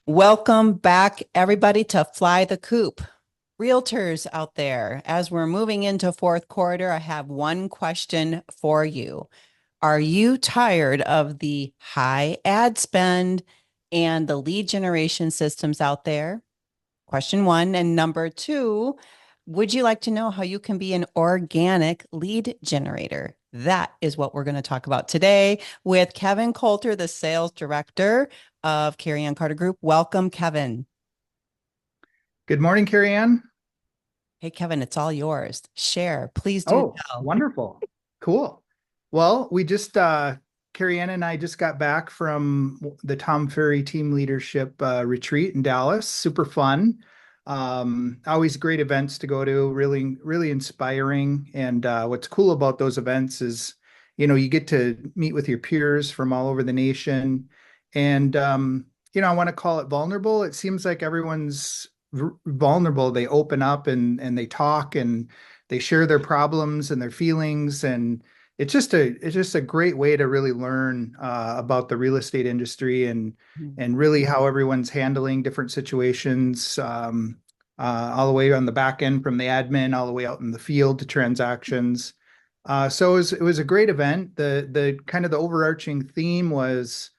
Welcome back, everybody, to Fly the Coop. Realtors out there, as we're moving into fourth quarter, I have one question for you. Are you tired of the high ad spend and the lead generation systems out there? Question one. And number two, would you like to know how you can be an organic lead generator? That is what we're going to talk about today with Kevin Coulter, the sales director of Cari Ann Group. Welcome, Kevin. Good morning, Cari Ann. Hey, Kevin, it's all yours. Share. Please do Oh, tell. wonderful. Cool. Well, Cari Ann and I just got back from the Tom Ferry Team Leadership retreat in Dallas. Super fun. Always great events to go to, really, really inspiring. And what's cool about those events is, you get to meet with your peers from all over the nation. And, I want to call it vulnerable. It seems like everyone's vulnerable. They open up and they talk and they share their problems and their feelings, and it's just a great way to really learn about the real estate industry and really how everyone's handling different situations, all the way on the back end from the admin all the way out in the field to transactions. So it was a great event. The kind of the overarching theme was,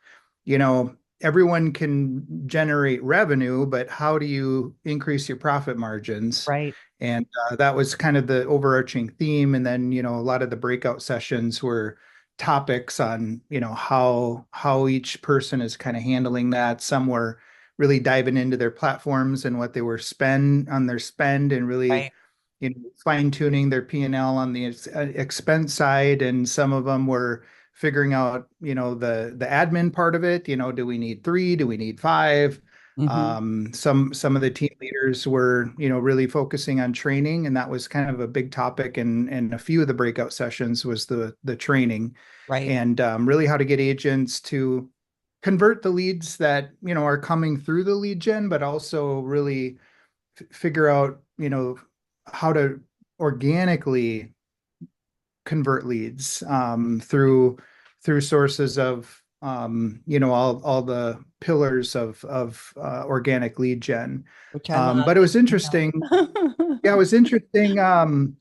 everyone can generate revenue, but how do you increase your profit margins? Right. And that was kind of the overarching theme. And then, a lot of the breakout sessions were topics on, how each person is kind of handling that. Some were really diving into their platforms and what they were spend on their spend and really, Right. fine tuning their P&L on the expense side. And some of them were figuring out, the admin part of it. Do we need three? Do we need five? Hmm. Some of the team leaders were, really focusing on training, and that was kind of a big topic. And a few of the breakout sessions was the training Right. and really how to get agents to convert the leads that are coming through the lead gen, but also really figure out how to organically convert leads through sources of all the pillars of organic lead gen. Which I love. But it was I interesting. know. Yeah, it was interesting.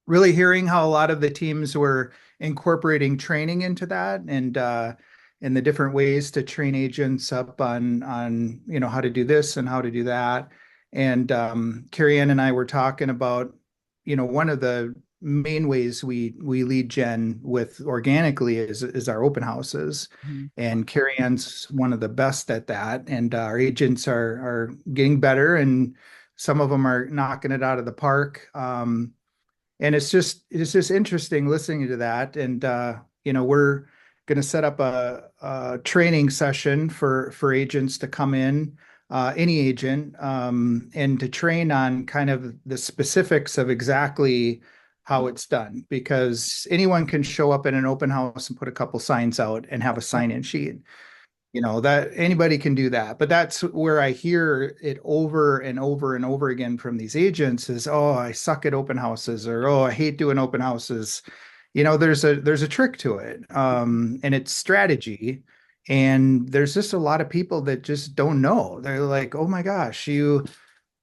Really hearing how a lot of the teams were incorporating training into that and the different ways to train agents up on how to do this and how to do that. And Carrie Ann and I were talking about one of the main ways we lead gen with organically is our open houses. Mhm. And Carrie Ann's one of the best at that. And our agents are getting better, and some of them are knocking it out of the park. And it's just interesting listening to that. And we're going to set up a training session for agents to come in, any agent, and to train on kind of the specifics of exactly how it's done, because anyone can show up in an open house and put a couple signs out and have a sign-in sheet. That anybody can do that, but that's where I hear it over and over and over again from these agents is, oh, I suck at open houses, or oh, I hate doing open houses. There's a trick to it, and it's strategy. And there's just a lot of people that just don't know. They're like, oh my gosh,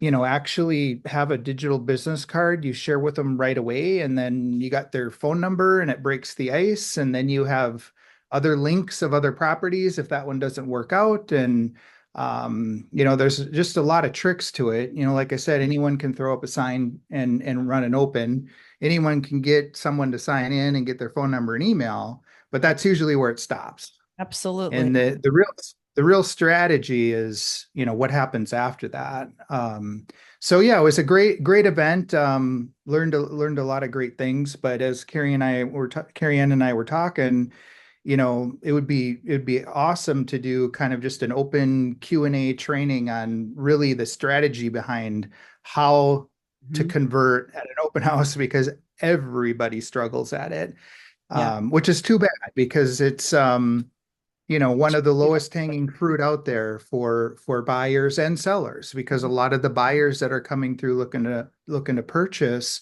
actually have a digital business card you share with them right away, and then you got their phone number and it breaks the ice, and then you have other links of other properties if that one doesn't work out. And there's just a lot of tricks to it. Like I said, anyone can throw up a sign and run an open. Anyone can get someone to sign in and get their phone number and email, but that's usually where it stops. Absolutely. And the real strategy is, what happens after that. So yeah, it was a great event. Learned a lot of great things. But as Carrie Ann and I were talking, it'd be awesome to do kind of just an open Q&A training on really the strategy behind how to Mhm. convert at an open house, because everybody struggles at it, Yeah. which is too bad, because it's one of the lowest hanging fruit out there for buyers and sellers, because a lot of the buyers that are coming through looking to purchase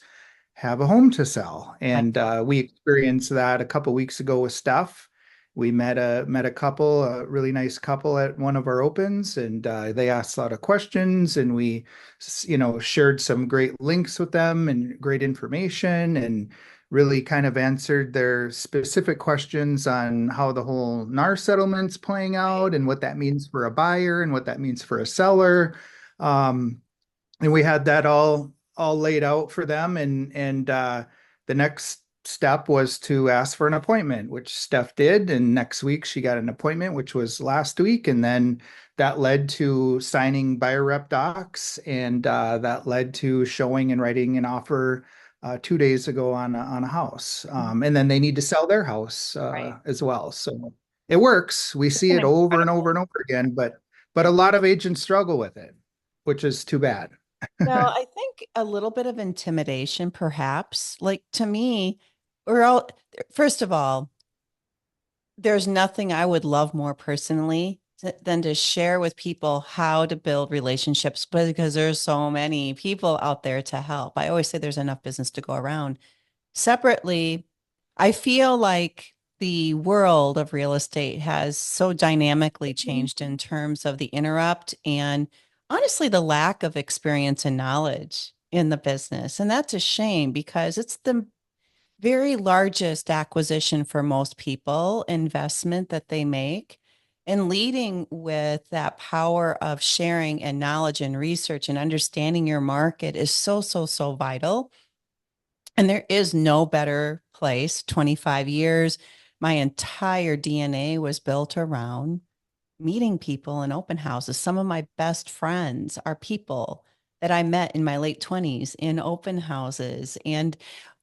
have a home to sell. I And know. we experienced that a couple weeks ago with Steph. we met a couple, a really nice couple at one of our opens, and they asked a lot of questions, and we, shared some great links with them and great information, and really kind of answered their specific questions on how the whole NAR settlement's playing Right. out and what that means for a buyer and what that means for a seller. Um, and we had that all laid out for them, and the next step was to ask for an appointment, which Steph did, and next week she got an appointment, which was last week, and then that led to signing buyer rep docs, and that led to showing and writing an offer 2 days ago on a house, and then they need to sell their house Right. as well. So it works. We It's see an it over and incredible. over and over again, but a lot of agents struggle with it, which is too bad. Well, I think a little bit of intimidation, perhaps. Like to me, we're all, first of all, there's nothing I would love more personally than to share with people how to build relationships, but because there's so many people out there to help. I always say there's enough business to go around. Separately, I feel like the world of real estate has so dynamically changed in terms of the interrupt and honestly the lack of experience and knowledge in the business. And that's a shame because it's the very largest acquisition for most people, investment that they make. And leading with that power of sharing and knowledge and research and understanding your market is so, so, so vital. And there is no better place. 25 years, my entire DNA was built around meeting people in open houses. Some of my best friends are people that I met in my late 20s in open houses. And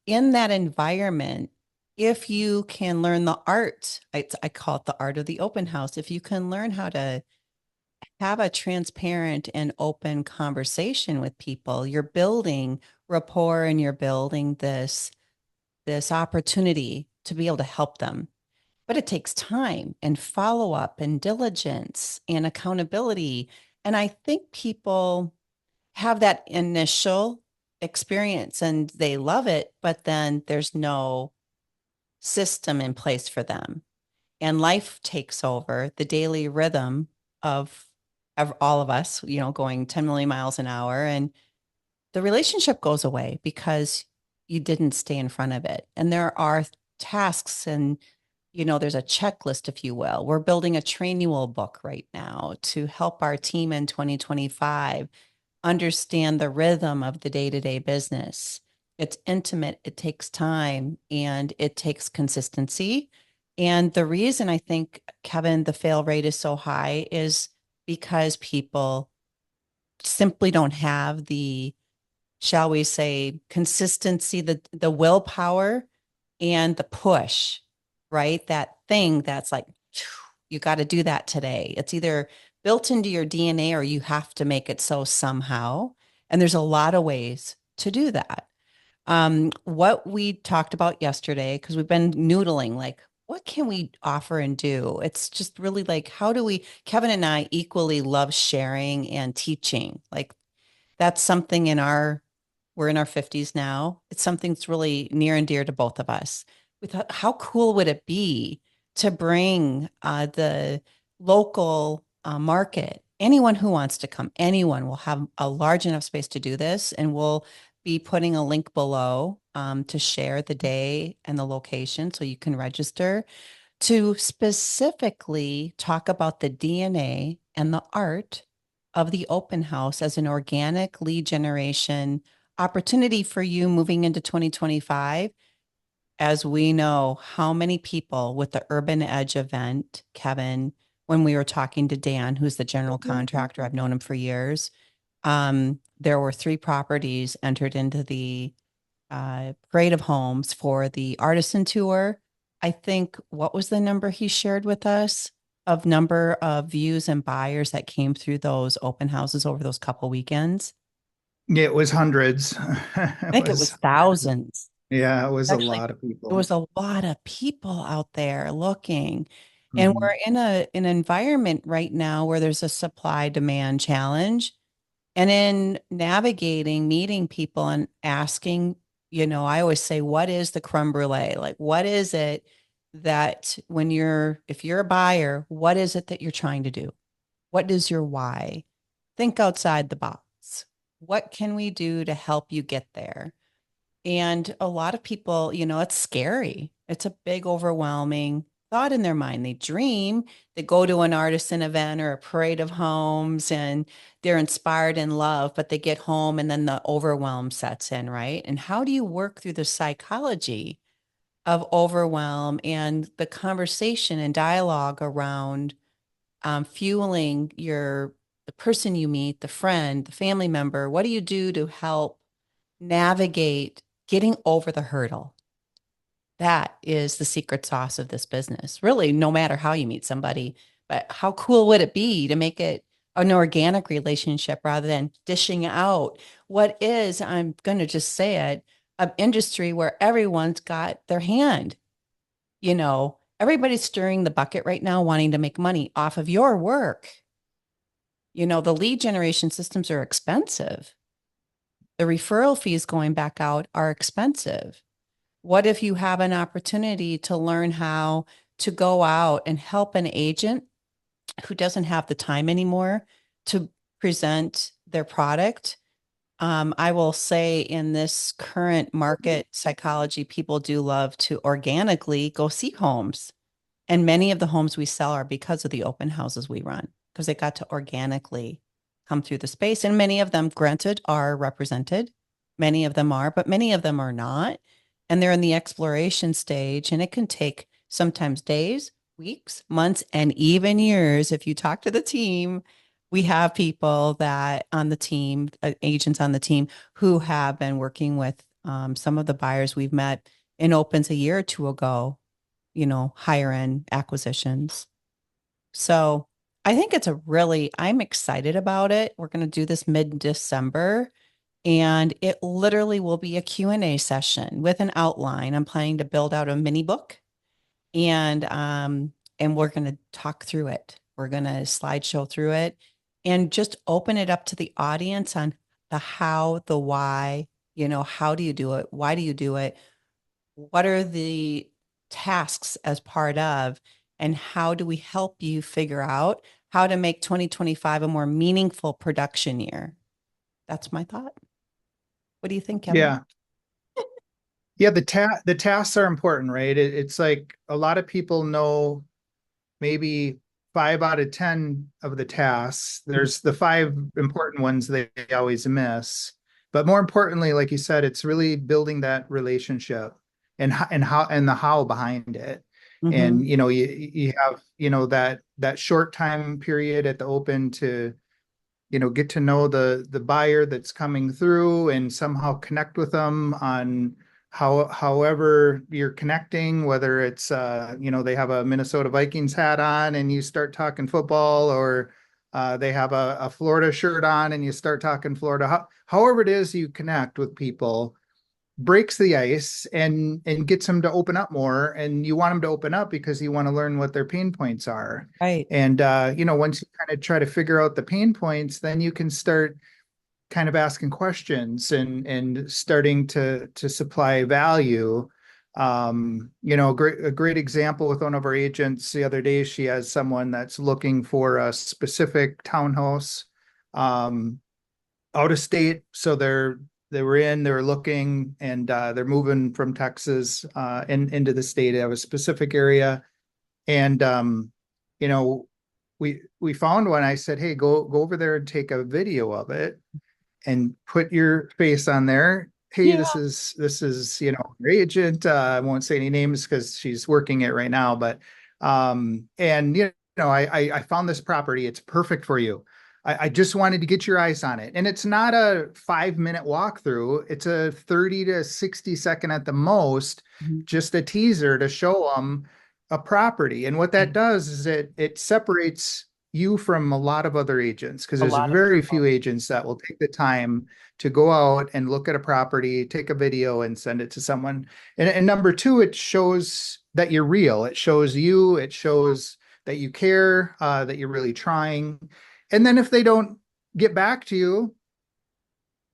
in that environment, if you can learn the art, I call it the art of the open house, if you can learn how to have a transparent and open conversation with people, you're building rapport and you're building this opportunity to be able to help them. But it takes time and follow up and diligence and accountability. And I think people have that initial experience and they love it, but then there's no system in place for them. And life takes over the daily rhythm of, of all of us, going 10 million miles an hour. And the relationship goes away because you didn't stay in front of it. And there are tasks and there's a checklist, if you will. We're building a training book right now to help our team in 2025 understand the rhythm of the day-to-day business. It's intimate, it takes time, and it takes consistency. And the reason I think, Kevin, the fail rate is so high is because people simply don't have the, shall we say, consistency, the willpower and the push, right? That thing that's like, you got to do that today. It's either built into your DNA or you have to make it so somehow. And there's a lot of ways to do that. What we talked about yesterday, because we've been noodling, like, what can we offer and do? It's just really like, how do we, Kevin and I equally love sharing and teaching. Like, that's something we're in our 50s now. It's something that's really near and dear to both of us. We thought, how cool would it be to bring the local market? Anyone who wants to come, anyone will have a large enough space to do this. And we'll be putting a link below to share the day and the location so you can register to specifically talk about the DNA and the art of the open house as an organic lead generation opportunity for you moving into 2025. As we know, how many people with the Urban Edge event, Kevin, when we were talking to Dan, who's the general contractor, I've known him for years. There were 3 properties entered into the parade of homes for the artisan tour. I think what was the number he shared with us of number of views and buyers that came through those open houses over those couple weekends? Yeah, it was hundreds. I It think it was was, thousands. yeah, it was a Actually, lot of it people. was a lot of people out there looking. And we're Mhm. in an environment right now where there's a supply demand challenge. And in navigating, meeting people and asking, I always say, what is the creme brulee? Like, what is it? that if you're a buyer, what is it that you're trying to do? What is your why? Think outside the box. What can we do to help you get there? And a lot of people, it's scary. It's a big, overwhelming thought in their mind. They dream, they go to an artisan event or a parade of homes and they're inspired and love, but they get home and then the overwhelm sets in, right? And how do you work through the psychology of overwhelm and the conversation and dialogue around fueling the person you meet, the friend, the family member? What do you do to help navigate getting over the hurdle? That is the secret sauce of this business. Really, no matter how you meet somebody, but how cool would it be to make it an organic relationship rather than dishing out what is, I'm going to just say it, an industry where everyone's got their hand. Everybody's stirring the bucket right now, wanting to make money off of your work. The lead generation systems are expensive. The referral fees going back out are expensive. What if you have an opportunity to learn how to go out and help an agent who doesn't have the time anymore to present their product? I will say in this current market psychology, people do love to organically go see homes. And many of the homes we sell are because of the open houses we run, because they got to organically come through the space. And many of them, granted, are represented. Many of them are, but many of them are not. And they're in the exploration stage. And it can take sometimes days, weeks, months, and even years. If you talk to the team, we have people that on the team, agents on the team, who have been working with some of the buyers we've met in opens a year or two ago, higher end acquisitions. So I think I'm excited about it. We're going to do this mid-December and it literally will be a Q&A session with an outline. I'm planning to build out a mini book and we're going to talk through it. We're going to slideshow through it and just open it up to the audience on the how, the why, how do you do it? Why do you do it? What are the tasks as part of, and how do we help you figure out how to make 2025 a more meaningful production year? That's my thought. What do you think, Kevin? Yeah. Yeah, the tasks are important, right? It's like a lot of people know maybe 5 out of 10 of the tasks. There's the five important ones they always miss. But more importantly, like you said, it's really building that relationship and the how behind it. Mm-hmm. And you have that short time period at the open to get to know the buyer that's coming through and somehow connect with them on however you're connecting, whether it's they have a Minnesota Vikings hat on and you start talking football, or they have a Florida shirt on and you start talking Florida. However it is you connect with people, breaks the ice and gets them to open up more, and you want them to open up because you want to learn what their pain points are. Right. And once you kind of try to figure out the pain points, then you can start kind of asking questions and starting to supply value. A great example with one of our agents the other day, she has someone that's looking for a specific townhouse um, out of state. So they were looking, and they're moving from Texas into the state. They have a specific area. And you know, we found one. I said, hey, go over there and take a video of it and put your face on there. Hey, Yeah. this is your agent. I won't say any names because she's working it right now, but and I found this property. It's perfect for you. I just wanted to get your eyes on it. And it's not a 5-minute walkthrough. It's a 30 to 60 second at the most, Mhm. just a teaser to show them a property. And what that Right. does is it separates you from a lot of other agents, because A there's lot of very people. few agents that will take the time to go out and look at a property, take a video and send it to someone. And number two, it shows that you're real. It shows it shows that you care, that you're really trying. And then if they don't get back to you,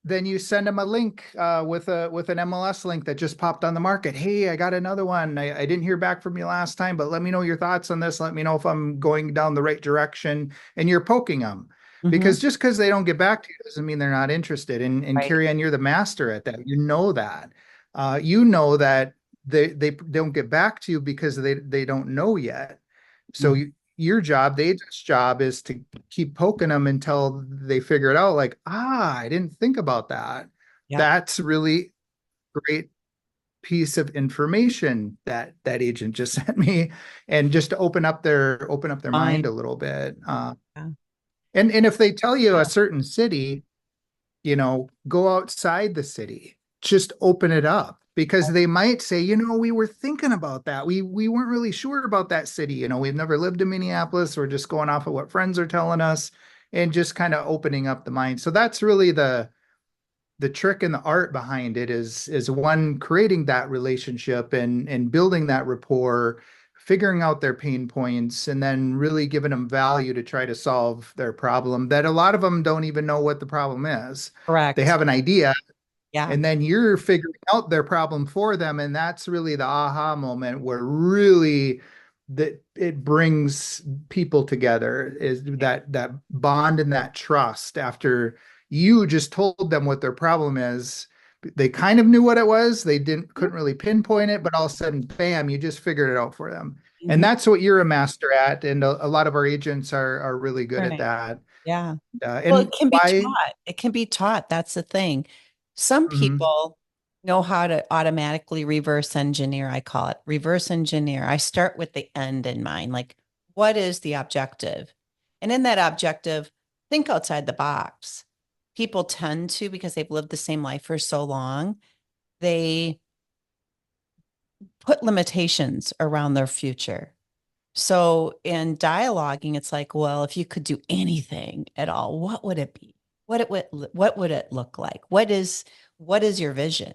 then you send them a link with an MLS link that just popped on the market. Hey, I got another one. I didn't hear back from you last time, but let me know your thoughts on this. Let me know if I'm going down the right direction. And you're poking them Hmm. because just because they don't get back to you doesn't mean they're not interested. And Right. Cari Ann, you're the master at that. You know that they don't get back to you because they don't know yet. So Mhm. your job, the agent's job, is to keep poking them until they figure it out. Like, I didn't think about that. Yep. That's really great piece of information that that agent just sent me, and just to open up their mind Fine. a little bit. Yeah. And if they tell you a certain city, go outside the city, just open it up because they might say, we were thinking about that. We weren't really sure about that city. We've never lived in Minneapolis. We're just going off of what friends are telling us and just kind of opening up the mind. So that's really the trick and the art behind it is one, creating that relationship and building that rapport, figuring out their pain points, and then really giving them value to try to solve their problem that a lot of them don't even know what the problem is. They Correct. have an idea, Yeah. and then you're figuring out their problem for them, and that's really the aha moment where really that it brings people together, is that bond and that trust. After you just told them what their problem is, they kind of knew what it was, they didn't couldn't really pinpoint it, but all of a sudden, bam, you just figured it out for them. And Mhm. that's what you're a master at, and a lot of our agents are really good at Learning. that. Yeah. Well, it And can be why? taught. It can be taught. That's the thing. Some Mhm. people know how to automatically reverse engineer, I call it reverse engineer. I start with the end in mind. Like, what is the objective? And in that objective, think outside the box. People tend to, because they've lived the same life for so long, they put limitations around their future. So in dialoguing, it's like, well, if you could do anything at all, what would it be? What would it look like? What is your vision?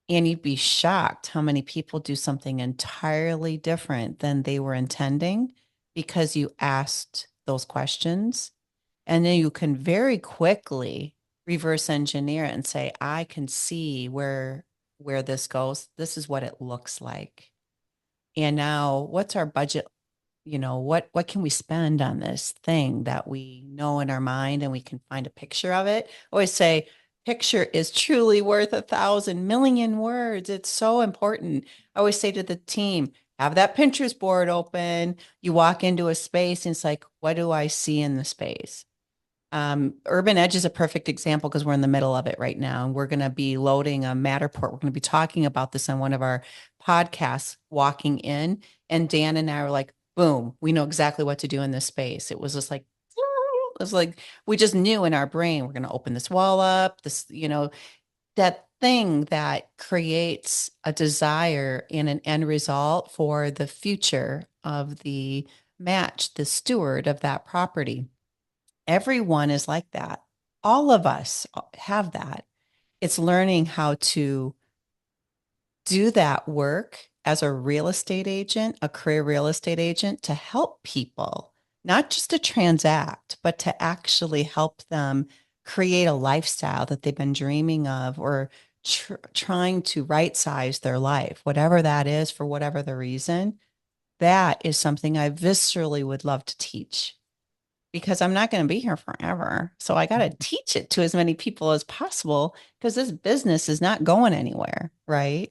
And you'd be shocked how many people do something entirely different than they were intending because you asked those questions. And then you can very quickly reverse engineer it and say, I can see where this goes. This is what it looks like. And now what's our budget? What can we spend on this thing that we know in our mind and we can find a picture of it? I always say picture is truly worth 1,000,000,000 words. It's so important. I always say to the team, have that Pinterest board open. You walk into a space and it's like, what do I see in the space? Urban Edge is a perfect example because we're in the middle of it right now. And we're going to be loading a Matterport. We're going to be talking about this on one of our podcasts, walking in. And Dan and I were like, boom, we know exactly what to do in this space. It was just like, it was like we just knew in our brain, we're going to open this wall up, that thing that creates a desire and an end result for the future of the match, the steward of that property. Everyone is like that. All of us have that. It's learning how to do that work as a real estate agent, a career real estate agent to help people, not just to transact, but to actually help them create a lifestyle that they've been dreaming of or trying to right size their life, whatever that is, for whatever the reason. That is something I viscerally would love to teach because I'm not going to be here forever. So I got to teach it to as many people as possible because this business is not going anywhere, right?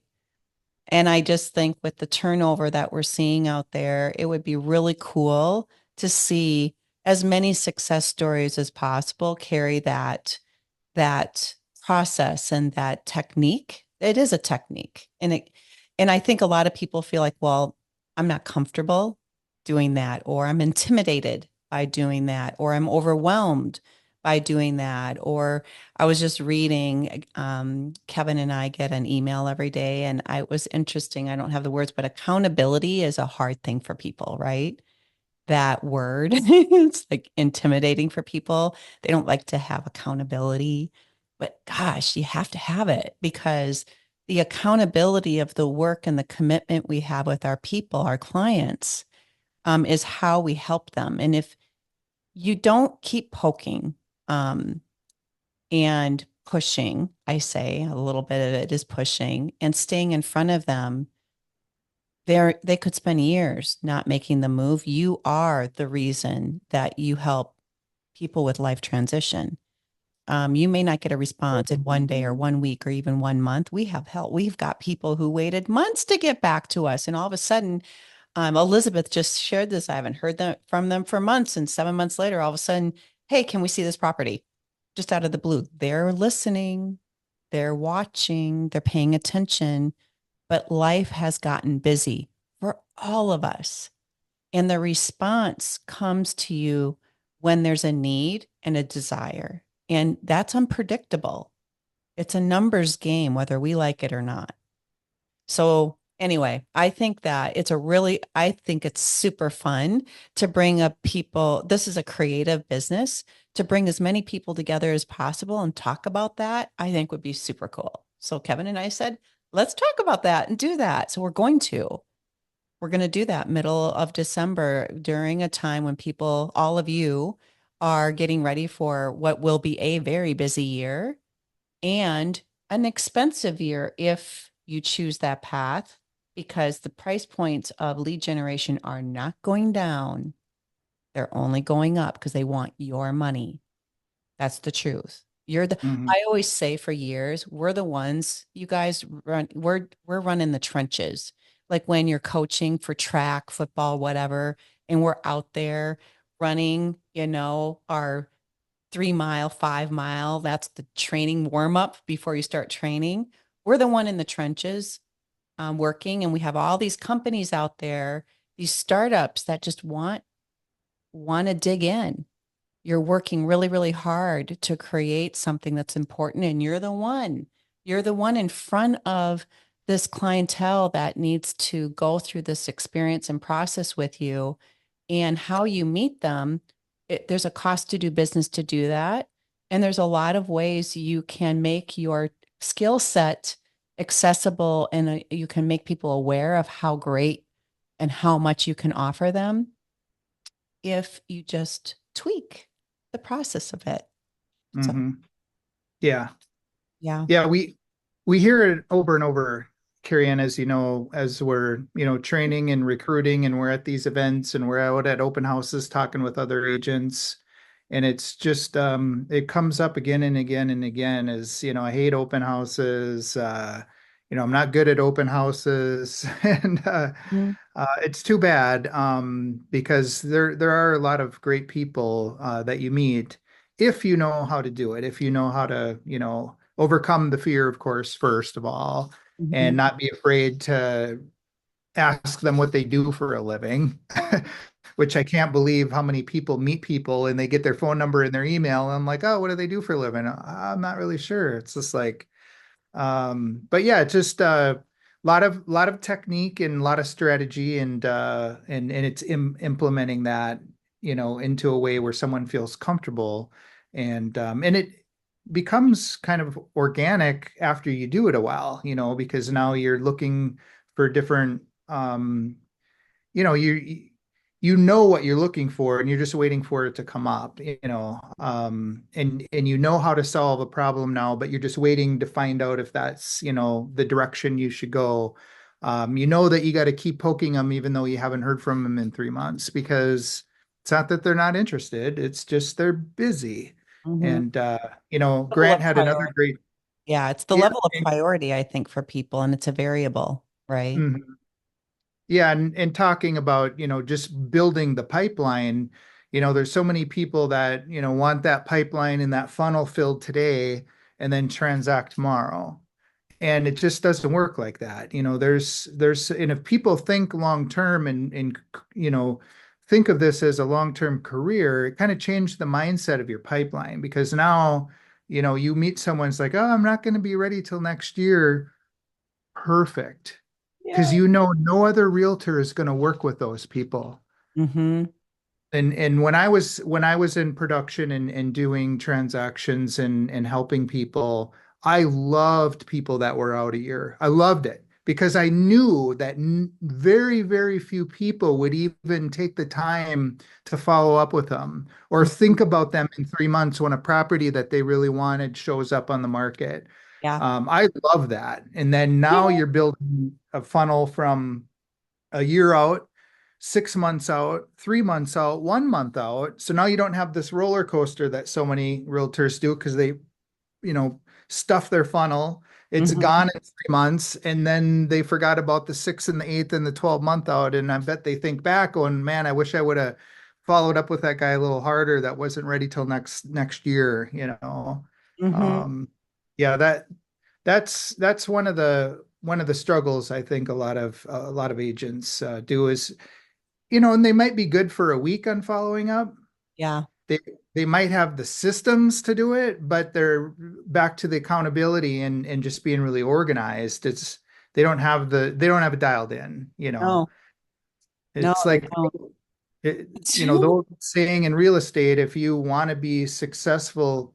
And I just think with the turnover that we're seeing out there, it would be really cool to see as many success stories as possible carry that process and that technique. It is a technique. And I think a lot of people feel like, well, I'm not comfortable doing that, or I'm intimidated by doing that, or I'm overwhelmed by doing that. Or I was just reading, Kevin and I get an email every day, and it was interesting. I don't have the words, but accountability is a hard thing for people, right? That word. It's like intimidating for people. They don't like to have accountability, but gosh, you have to have it because the accountability of the work and the commitment we have with our people, our clients, is how we help them. And if you don't keep poking, um, and pushing, I say a little bit of it is pushing and staying in front of them, they could spend years not making the move. You are the reason that you help people with life transition. You may not get a response in one day or 1 week or even 1 month. We have help. We've got people who waited months to get back to us. And all of a sudden, Elizabeth just shared this. I haven't heard from them for months. And 7 months later, all of a sudden, hey, can we see this property? Just out of the blue. They're listening, they're watching, they're paying attention, but life has gotten busy for all of us. And the response comes to you when there's a need and a desire. And that's unpredictable. It's a numbers game, whether we like it or not. So, anyway, I think it's super fun to bring up people. This is a creative business to bring as many people together as possible and talk about that. I think would be super cool. So, Kevin and I said, let's talk about that and do that. So, we're going to do that middle of December during a time when people, all of you, are getting ready for what will be a very busy year and an expensive year if you choose that path, because the price points of lead generation are not going down. They're only going up because they want your money. That's the truth. Mhm. I always say for years, we're the ones, you guys run, we're running the trenches. Like when you're coaching for track, football, whatever, and we're out there running, our 3 mile, 5 mile. That's the training warm up before you start training. We're the one in the trenches working, and we have all these companies out there, these startups that just want to dig in. You're working really, really hard to create something that's important, and you're the one. You're the one in front of this clientele that needs to go through this experience and process with you, and how you meet them. There's a cost to do business to do that. And there's a lot of ways you can make your skill set accessible, and you can make people aware of how great and how much you can offer them if you just tweak the process of it. So, Mhm. Yeah. yeah. Yeah, we hear it over and over, Cari Ann, as you know, as we're, training and recruiting and we're at these events and we're out at open houses talking with other agents. And it's just it comes up again and again and again as, I hate open houses, I'm not good at open houses. And Mhm. it's too bad because there are a lot of great people that you meet if you know how to do it, if you know how to, overcome the fear, of course, first of all, and Mhm. not be afraid to ask them what they do for a living, which I can't believe how many people meet people and they get their phone number and their email. And I'm like, oh, what do they do for a living? I'm not really sure. It's just like, but yeah, just a lot of technique and a lot of strategy and it's implementing that, into a way where someone feels comfortable and it becomes kind of organic after you do it a while, because now you're looking for different you know you know what you're looking for and you're just waiting for it to come up, and you know how to solve a problem now, but you're just waiting to find out if that's, the direction you should go. You know that you got to keep poking them even though you haven't heard from them in 3 months, because it's not that they're not interested, it's just they're busy. Mhm. And Level Grant of had another priority. great. Yeah, it's the Yeah. level of priority, I think, for people, and it's a variable, right? Mhm. Yeah, and talking about, just building the pipeline, there's so many people that, want that pipeline and that funnel filled today and then transact tomorrow. And it just doesn't work like that. And if people think long term and think of this as a long-term career, it kind of changed the mindset of your pipeline, because now, you meet someone, it's like, oh, I'm not going to be ready till next year. Perfect. Because Yeah. no other realtor is going to work with those people. Mm-hmm. And when I was in production and doing transactions and helping people, I loved people that were out a year. I loved it because I knew that very, very few people would even take the time to follow up with them or Mhm. think about them in 3 months when a property that they really wanted shows up on the market. Yeah. I love that. And then now Yeah. you're building a funnel from a year out, 6 months out, 3 months out, 1 month out. So now you don't have this roller coaster that so many realtors do because they, you know, stuff their funnel. It's Mhm. gone in 3 months, and then they forgot about the 6 and the 8 and the 12 month out. And I bet they think back, going, man, I wish I would have followed up with that guy a little harder. That wasn't ready till next year, you know. Mhm. Um, yeah, that's one of the struggles I think a lot of agents do is, and they might be good for a week on following up. Yeah. They might have the systems to do it, but they're back to the accountability and just being really organized. They don't have it dialed in, you know. No, no, It's they like don't. the old saying in real estate, if you want to be successful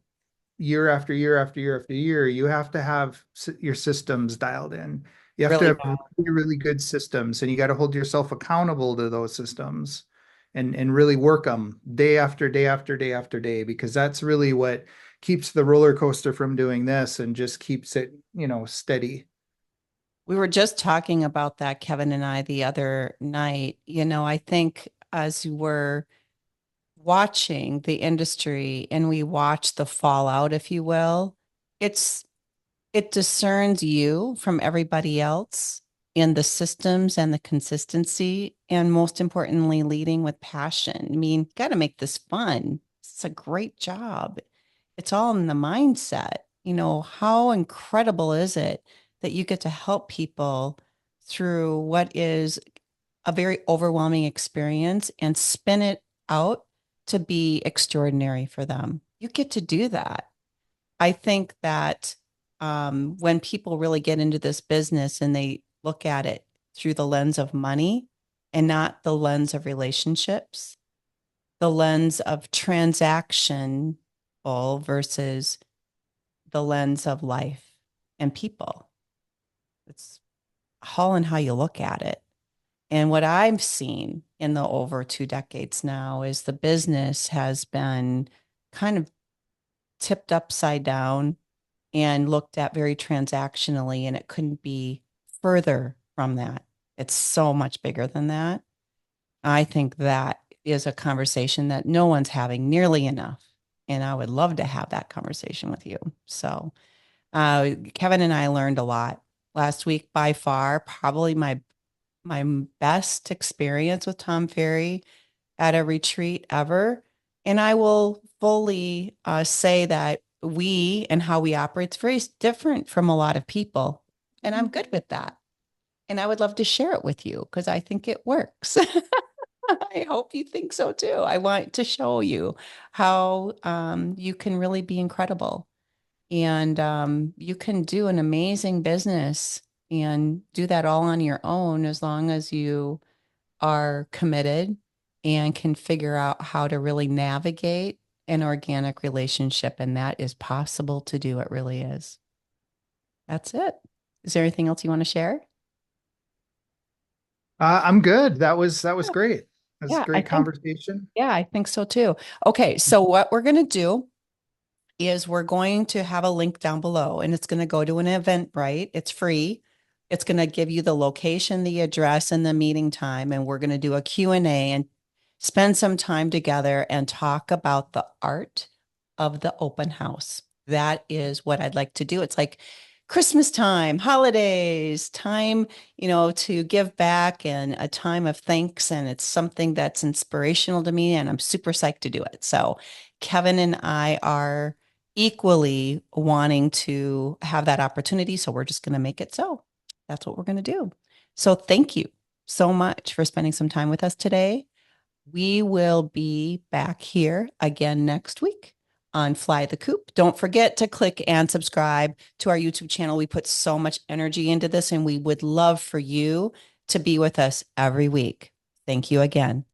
year after year after year after year, you have to have your systems dialed in. You have to Really have bad. really, really good systems, and you got to hold yourself accountable to those systems and really work them day after day after day after day, because that's really what keeps the roller coaster from doing this and just keeps it, steady. We were just talking about that, Kevin and I, the other night. I think as we're watching the industry and we watch the fallout, if you will, it's it discerns you from everybody else in the systems and the consistency, and most importantly, leading with passion. I mean, got to make this fun. It's a great job. It's all in the mindset. How incredible is it that you get to help people through what is a very overwhelming experience and spin it out to be extraordinary for them? You get to do that. I think that when people really get into this business and they look at it through the lens of money and not the lens of relationships, the lens of transaction versus the lens of life and people, it's all in how you look at it. And what I've seen in the over 2 decades now is the business has been kind of tipped upside down and looked at very transactionally, and it couldn't be further from that. It's so much bigger than that. I think that is a conversation that no one's having nearly enough. And I would love to have that conversation with you. So, Kevin and I learned a lot last week. By far, probably my best experience with Tom Ferry at a retreat ever. And I will fully say that we and how we operate is very different from a lot of people. And I'm good with that. And I would love to share it with you because I think it works. I hope you think so too. I want to show you how you can really be incredible, and you can do an amazing business and do that all on your own as long as you are committed and can figure out how to really navigate an organic relationship. And that is possible to do. It really is. That's it. Is there anything else you want to share? I'm good. That was great. That's a Yeah, I great think, conversation. yeah, I think so too. Okay, so what we're going to do is we're going to have a link down below, and it's going to go to an Eventbrite. It's free. It's going to give you the location, the address, and the meeting time. And we're going to do a Q&A and spend some time together and talk about the art of the open house. That is what I'd like to do. It's like Christmas time, holidays, time, to give back and a time of thanks. And it's something that's inspirational to me, and I'm super psyched to do it. So Kevin and I are equally wanting to have that opportunity. So we're just going to make it so. That's what we're going to do. So thank you so much for spending some time with us today. We will be back here again next week on Fly the Coop. Don't forget to click and subscribe to our YouTube channel. We put so much energy into this, and we would love for you to be with us every week. Thank you again.